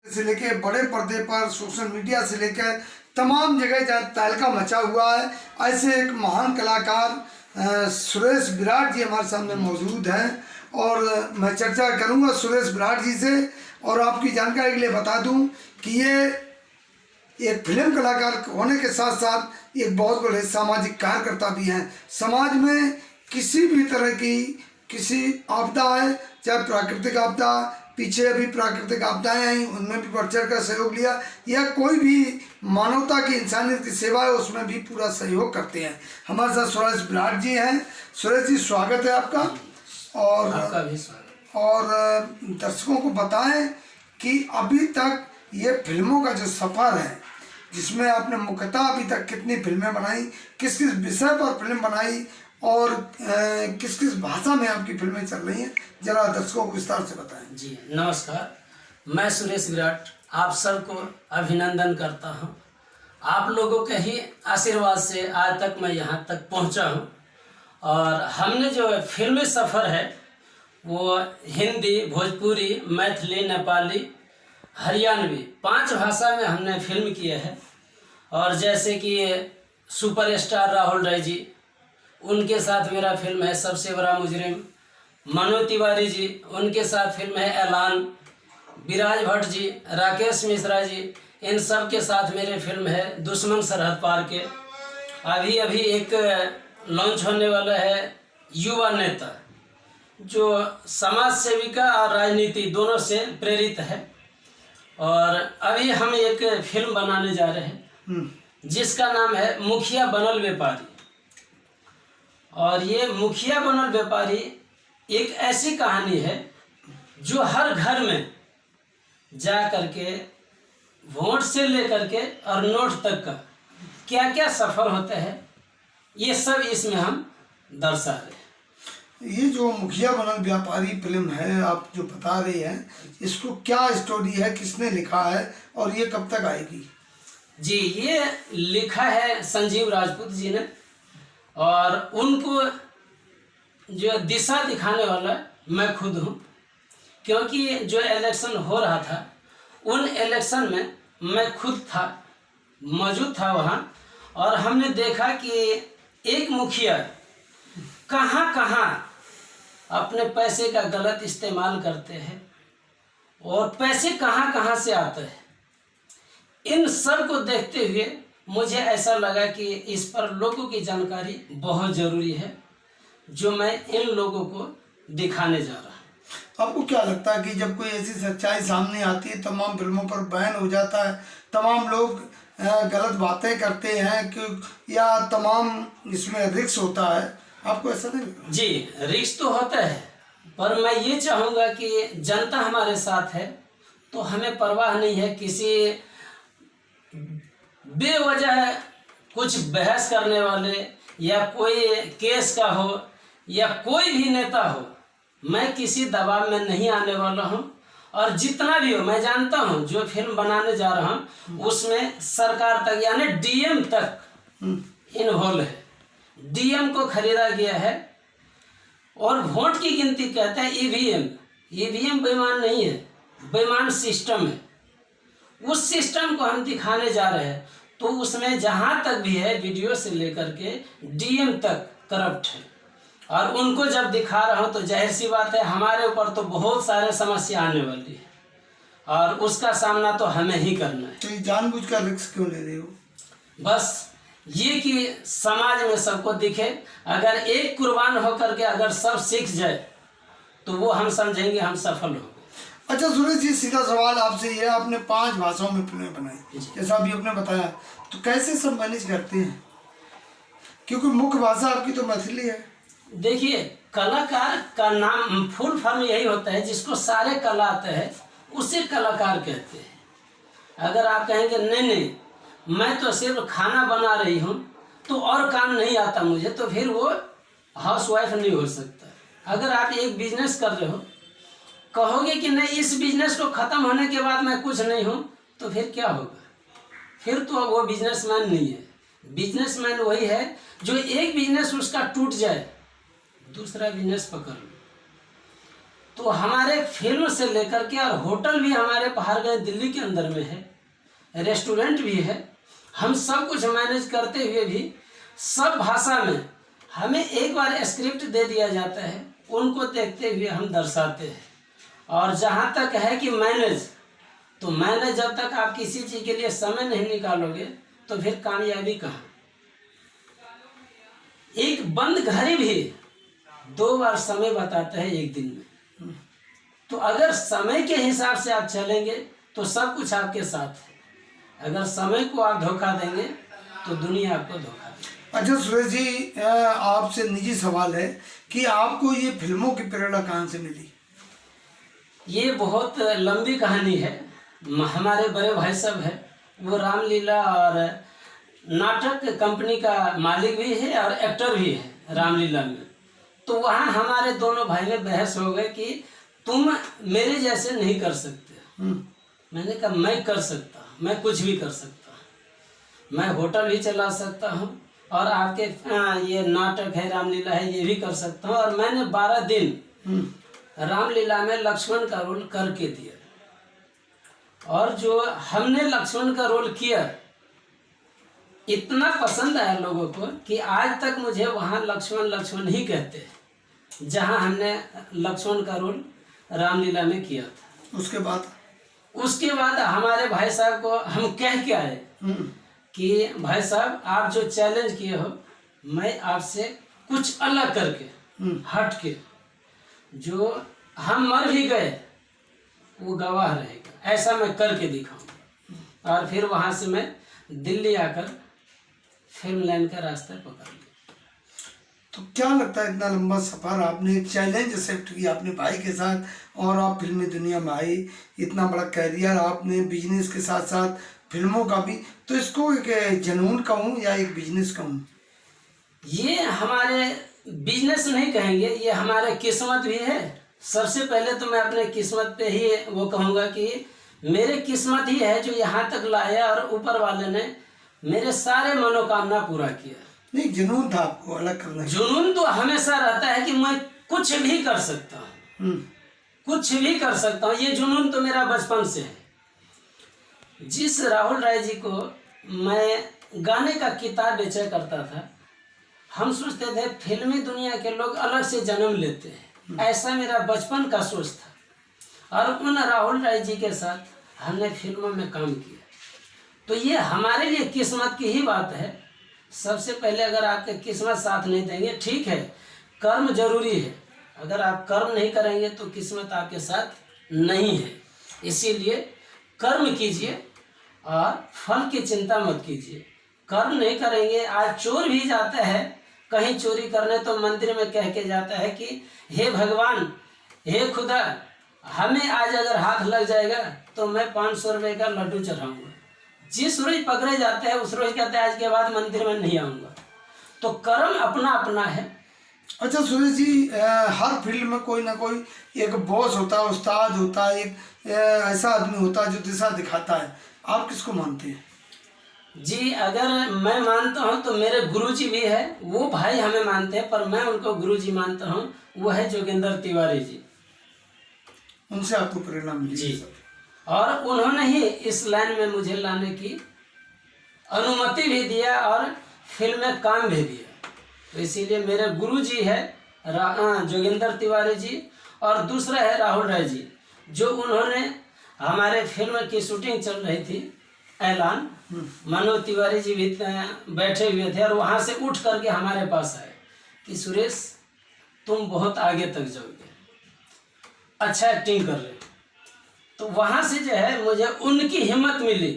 से लेके बड़े पर्दे पर सोशल मीडिया से लेकर तमाम जगह जहाँ तहलका मचा हुआ है, ऐसे एक महान कलाकार सुरेश विराट जी हमारे सामने मौजूद हैं और मैं चर्चा करूंगा सुरेश विराट जी से। और आपकी जानकारी के लिए बता दूं कि ये एक फिल्म कलाकार होने के साथ साथ एक बहुत बड़े सामाजिक कार्यकर्ता भी हैं। समाज में किसी भी तरह की किसी आपदा है, चाहे प्राकृतिक आपदा, पीछे अभी प्राकृतिक आपदाएं आई उनमें भी बढ़ चढ़ कर सहयोग लिया, या कोई भी मानवता की इंसानियत की सेवा है उसमें भी पूरा सहयोग करते हैं। हमारे साथ सुरेश विराट जी हैं। सुरेश जी स्वागत है आपका। और आपका भी स्वागत। और दर्शकों को बताएं कि अभी तक ये फिल्मों का जो सफ़र है जिसमें आपने मुख्यतः अभी तक कितनी फिल्में बनाई, किस किस विषय पर फिल्म बनाई और किस किस भाषा में आपकी फिल्में चल रही हैं, जरा दर्शकों को विस्तार से बताएं। जी नमस्कार, मैं सुरेश विराट आप सबको अभिनंदन करता हूं। आप लोगों के ही आशीर्वाद से आज तक मैं यहां तक पहुंचा हूं। और हमने जो फिल्मी सफ़र है वो हिंदी, भोजपुरी, मैथिली, नेपाली, हरियाणवी 5 भाषा में हमने फिल्म किए हैं। और जैसे कि सुपरस्टार राहुल राय जी, उनके साथ मेरा फिल्म है सबसे बड़ा मुजरिम। मनोज तिवारी जी, उनके साथ फिल्म है ऐलान। विराज भट्ट जी, राकेश मिश्रा जी, इन सब के साथ मेरे फिल्म है दुश्मन सरहद पार के। अभी अभी एक लॉन्च होने वाला है युवा नेता, जो समाज सेविका और राजनीति दोनों से प्रेरित है। और अभी हम एक फिल्म बनाने जा रहे हैं जिसका नाम है मुखिया बनल व्यापारी। और ये मुखिया बनल व्यापारी एक ऐसी कहानी है जो हर घर में जा करके वोट से लेकर के और नोट तक का क्या क्या सफ़र होता है, ये सब इसमें हम दर्शा रहे हैं। ये जो मुखिया बनल व्यापारी फिल्म है आप जो बता रही हैं, इसको क्या स्टोरी है, किसने लिखा है और ये कब तक आएगी? जी, ये लिखा है संजीव राजपूत जी ने। और उनको जो दिशा दिखाने वाला मैं खुद हूँ, क्योंकि जो इलेक्शन हो रहा था उन इलेक्शन में मैं खुद था, मौजूद था वहाँ। और हमने देखा कि एक मुखिया कहाँ कहाँ अपने पैसे का गलत इस्तेमाल करते हैं और पैसे कहाँ कहाँ से आते हैं। इन सब को देखते हुए मुझे ऐसा लगा कि इस पर लोगों की जानकारी बहुत ज़रूरी है, जो मैं इन लोगों को दिखाने जा रहा हूँ। आपको क्या लगता है कि जब कोई ऐसी सच्चाई सामने आती है, तमाम फिल्मों पर बैन हो जाता है, तमाम लोग गलत बातें करते हैं कि या तमाम इसमें रिस्क होता है, आपको ऐसा नहीं लगता? जी, रिस्क तो होता है, पर मैं ये चाहूँगा कि जनता हमारे साथ है तो हमें परवाह नहीं है किसी बेवजह कुछ बहस करने वाले या कोई केस का हो या कोई भी नेता हो। मैं किसी दबाव में नहीं आने वाला हूं। और जितना भी हो, मैं जानता हूं जो फिल्म बनाने जा रहा हूं उसमें सरकार तक यानी डीएम तक इन्वॉल्व है। डीएम को खरीदा गया है। और वोट की गिनती कहते हैं ईवीएम बेईमान नहीं है, बेईमान सिस्टम है। उस सिस्टम को हम दिखाने जा रहे हैं। तो उसमें जहाँ तक भी है वीडियो से लेकर के डीएम तक करप्ट है। और उनको जब दिखा रहा हूँ तो जाहिर सी बात है हमारे ऊपर तो बहुत सारे समस्या आने वाली है और उसका सामना तो हमें ही करना है। तो जानबूझकर रिस्क क्यों ले रहे हो? बस ये कि समाज में सबको दिखे। अगर एक कुर्बान होकर के अगर सब सीख जाए तो वो हम समझेंगे हम सफल हो गए। अच्छा सुरेश जी, सीधा सवाल आपसे ये, आपने 5 भाषाओं में फिल्में बनाई जैसा अभी आपने बताया, तो कैसे सब मैनेज करते हैं? क्योंकि मुख्य भाषा आपकी तो मैथिली है। देखिए, कलाकार का नाम फुल फॉर्म यही होता है, जिसको सारे कला आते हैं उसे कलाकार कहते हैं। अगर आप कहेंगे नहीं मैं तो सिर्फ खाना बना रही हूँ तो और काम नहीं आता मुझे, तो फिर वो हाउसवाइफ नहीं हो सकता। अगर आप एक बिजनेस कर रहे हो, कहोगे कि नहीं इस बिजनेस को ख़त्म होने के बाद मैं कुछ नहीं हूँ, तो फिर क्या होगा? फिर तो वो बिजनेसमैन नहीं है। बिजनेसमैन वही है जो एक बिजनेस उसका टूट जाए दूसरा बिजनेस पकड़ लो। तो हमारे फिल्म से लेकर के और होटल भी हमारे बाहर गए दिल्ली के अंदर में है, रेस्टोरेंट भी है। हम सब कुछ मैनेज करते हुए भी सब भाषा में हमें एक बार स्क्रिप्ट दे दिया जाता है, उनको देखते हुए हम दर्शाते हैं। और जहाँ तक है कि मैनेज, तो मैनेज जब तक आप किसी चीज़ के लिए समय नहीं निकालोगे तो फिर कामयाबी कहाँ। एक बंद घड़ी भी 2 बार समय बताता है एक दिन में। तो अगर समय के हिसाब से आप चलेंगे तो सब कुछ आपके साथ है, अगर समय को आप धोखा देंगे तो दुनिया आपको धोखा देगी। अच्छा सुरेश जी, आपसे निजी सवाल है कि आपको ये फिल्मों की प्रेरणा कहाँ से मिली? ये बहुत लंबी कहानी है। हमारे बड़े भाई साहब है, वो रामलीला और नाटक कंपनी का मालिक भी है और एक्टर भी है रामलीला में। तो वहाँ हमारे दोनों भाई में बहस हो गए कि तुम मेरे जैसे नहीं कर सकते। मैंने कहा मैं कर सकता हूँ, मैं कुछ भी कर सकता हूँ, मैं होटल भी चला सकता हूँ और आपके ये नाटक है रामलीला है ये भी कर सकता हूँ। और मैंने 12 दिन रामलीला में लक्ष्मण का रोल करके दिया, और जो हमने लक्ष्मण का रोल किया इतना पसंद आया लोगों को कि आज तक मुझे वहाँ लक्ष्मण लक्ष्मण ही कहते हैं, जहाँ हमने लक्ष्मण का रोल रामलीला में किया था। उसके बाद हमारे भाई साहब को हम कह के आए कि भाई साहब आप जो चैलेंज किए हो, मैं आपसे कुछ अलग करके हट के, जो हम मर भी गए वो गवाह रहेगा, ऐसा मैं करके दिखाऊंगा। और फिर वहाँ से मैं दिल्ली आकर फिल्म लाइन का रास्ता पकड़ लिया। तो क्या लगता है, इतना लंबा सफ़र आपने एक चैलेंज एक्सेप्ट किया अपने भाई के साथ और आप फिल्मी दुनिया में आए, इतना बड़ा कैरियर आपने बिजनेस के साथ साथ फिल्मों का भी, तो इसको एक जुनून कहूँ या एक बिजनेस कहूँ? ये हमारे बिजनेस नहीं कहेंगे, ये हमारे किस्मत भी है। सबसे पहले तो मैं अपने किस्मत पे ही वो कहूँगा कि मेरे किस्मत ही है जो यहाँ तक लाया, और ऊपर वाले ने मेरे सारे मनोकामना पूरा किया। नहीं, जुनून था आपको अलग करना? जुनून तो हमेशा रहता है कि मैं कुछ भी कर सकता हूँ, कुछ भी कर सकता हूँ। ये जुनून तो मेरा बचपन से है। जिस राहुल राय जी को मैं गाने का किताब बेचा करता था, हम सोचते थे फिल्मी दुनिया के लोग अलग से जन्म लेते हैं, ऐसा मेरा बचपन का सोच था। और उन राहुल राय जी के साथ हमने फिल्मों में काम किया, तो ये हमारे लिए किस्मत की ही बात है। सबसे पहले अगर आपके किस्मत साथ नहीं देंगे, ठीक है कर्म जरूरी है, अगर आप कर्म नहीं करेंगे तो किस्मत आपके साथ नहीं है। इसीलिए कर्म कीजिए और फल की चिंता मत कीजिए। कर्म नहीं करेंगे, आज चोर भी जाता है कहीं चोरी करने तो मंदिर में कह के जाता है कि हे भगवान, हे खुदा, हमें आज अगर हाथ लग जाएगा तो मैं 500 रुपये का लड्डू चढ़ाऊंगा। जिस रोज पकड़े जाते हैं उस रोज कहते हैं आज के बाद मंदिर में नहीं आऊँगा। तो कर्म अपना अपना है। अच्छा सुरेश जी, हर फील्ड में कोई ना कोई एक बॉस होता है, उस्ताद होता है, एक ऐसा आदमी होता है जो दिशा दिखाता है। आप किसको मानते हैं? जी, अगर मैं मानता हूँ तो मेरे गुरुजी भी है, वो भाई हमें मानते हैं, पर मैं उनको गुरुजी मानता हूँ, वो है जोगिंदर तिवारी जी। उनसे आपको प्रेरणा मिली? जी, और उन्होंने ही इस लाइन में मुझे लाने की अनुमति भी दिया और फिल्म में काम भी दिया। तो इसीलिए मेरे गुरुजी है जोगिंदर तिवारी जी, और दूसरा है राहुल राय जी, जो उन्होंने हमारे फिल्म की शूटिंग चल रही थी ऐलान, मनोज तिवारी जी भी बैठे हुए थे और वहाँ से उठ करके हमारे पास आए कि सुरेश तुम बहुत आगे तक जाओगे, अच्छा एक्टिंग कर रहे हो। तो वहाँ से जो है मुझे उनकी हिम्मत मिली,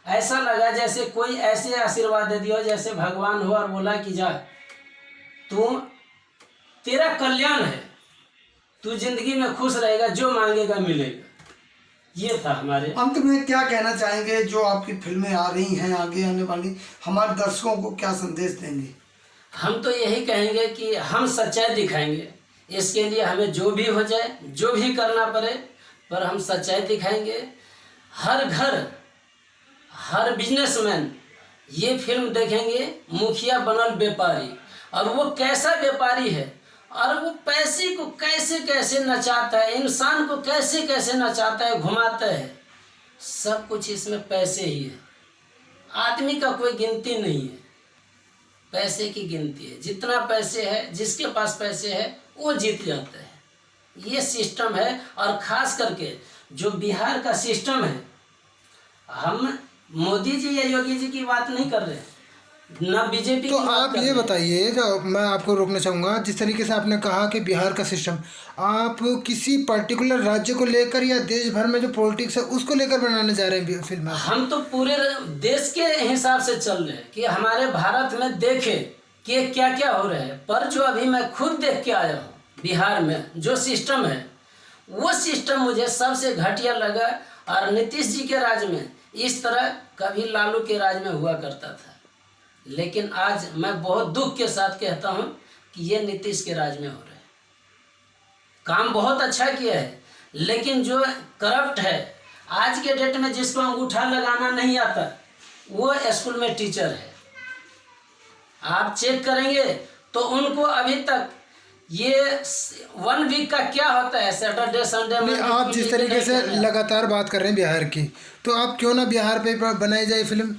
ऐसा लगा जैसे कोई ऐसे आशीर्वाद दे दिया जैसे भगवान हो और बोला कि जा तू, तेरा कल्याण है, तू जिंदगी में खुश रहेगा, जो मांगेगा मिलेगा। ये था हमारे। अंत में क्या कहना चाहेंगे, जो आपकी फिल्में आ रही हैं आगे आने वाली, हमारे दर्शकों को क्या संदेश देंगे? हम तो यही कहेंगे कि हम सच्चाई दिखाएंगे, इसके लिए हमें जो भी हो जाए, जो भी करना पड़े, पर हम सच्चाई दिखाएंगे। हर घर, हर बिजनेसमैन ये फिल्म देखेंगे, मुखिया बनल व्यापारी, और वो कैसा व्यापारी है और वो पैसे को कैसे कैसे नचाता है, इंसान को कैसे कैसे नचाता है, घुमाता है। सब कुछ इसमें पैसे ही है। आदमी का कोई गिनती नहीं है, पैसे की गिनती है। जितना पैसे है, जिसके पास पैसे है वो जीत जाता है। ये सिस्टम है। और ख़ास करके जो बिहार का सिस्टम है, हम मोदी जी या योगी जी की बात नहीं कर रहे हैं, ना बीजेपी तो की बात आप कर ये रहे हैं। बताइए, जो मैं आपको रोकना चाहूँगा, जिस तरीके से आपने कहा कि बिहार का सिस्टम, आप किसी पर्टिकुलर राज्य को लेकर या देश भर में जो पॉलिटिक्स है उसको लेकर बनाने जा रहे हैं फिल्म? हम तो पूरे देश के हिसाब से चल रहे हैं कि हमारे भारत में देखें कि क्या क्या हो रहा है। पर जो अभी मैं खुद देख के आया हूँ, बिहार में जो सिस्टम है वो सिस्टम मुझे सबसे घटिया लगा। और नीतीश जी के राज में इस तरह कभी लालू के राज में हुआ करता था। लेकिन आज मैं बहुत दुख के साथ कहता हूँ कि ये नीतीश के राज में हो रहा है। काम बहुत अच्छा किया है, लेकिन जो करप्ट है आज के डेट में, जिसको अंगूठा लगाना नहीं आता, वो स्कूल में टीचर है। आप चेक करेंगे तो उनको अभी तक ये 1 वीक का क्या होता है, सैटरडे संडे में। आप जिस तरीके से लगातार बात कर रहे हैं बिहार की, तो आप क्यों ना बिहार पे बनाई जाए फिल्म?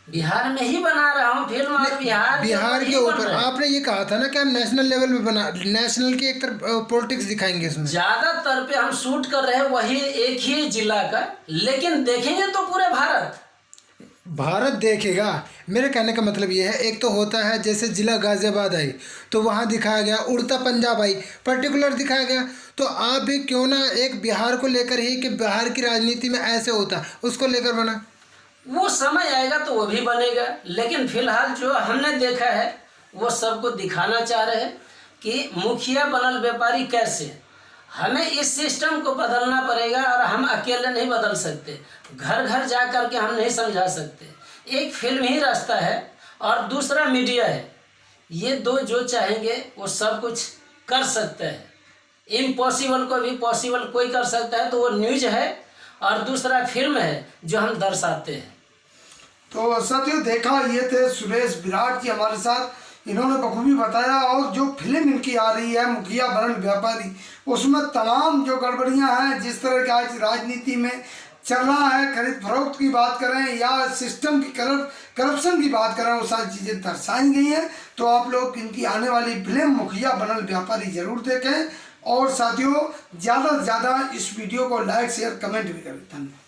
बिहार में ही बना रहा हूँ फिल्म, और बिहार के ऊपर आपने ये कहा था ना कि हम नेशनल लेवल में नेशनल की एक तरफ पॉलिटिक्स दिखाएंगे इसमें। ज्यादातर पे हम शूट कर रहे हैं वही एक ही जिला का, लेकिन देखेंगे तो पूरे भारत देखेगा। मेरे कहने का मतलब ये है, एक तो होता है जैसे जिला गाजियाबाद आई तो वहाँ दिखाया गया, उड़ता पंजाब आई पर्टिकुलर दिखाया गया, तो आप भी क्यों ना एक बिहार को लेकर ही कि बिहार की राजनीति में ऐसे होता, उसको लेकर बना। वो समय आएगा तो वो भी बनेगा। लेकिन फिलहाल जो हमने देखा है वो सबको दिखाना चाह रहे हैं कि मुखिया बनल व्यापारी कैसे। हमें इस सिस्टम को बदलना पड़ेगा और हम अकेले नहीं बदल सकते, घर घर जा कर के हम नहीं समझा सकते। एक फिल्म ही रास्ता है और दूसरा मीडिया है। ये दो जो चाहेंगे वो सब कुछ कर सकते हैं। इम्पॉसिबल को भी पॉसिबल कोई कर सकता है, तो वो न्यूज है और दूसरा फिल्म है जो हम दर्शाते हैं। तो साथियों, देखा ये थे सुरेश विराट जी हमारे साथ, इन्होंने बखूबी बताया। और जो फिल्म इनकी आ रही है मुखिया बनल व्यापारी, उसमें तमाम जो गड़बड़ियां हैं, जिस तरह की आज राजनीति में चल रहा है, खरीद फरोख्त की बात करें या सिस्टम की करप्शन की बात करें, वो सारी चीज़ें दर्शाई गई हैं। तो आप लोग इनकी आने वाली फिल्म मुखिया बनल व्यापारी जरूर देखें। और साथियों, ज़्यादा से ज़्यादा इस वीडियो को लाइक शेयर कमेंट भी करें। धन्यवाद।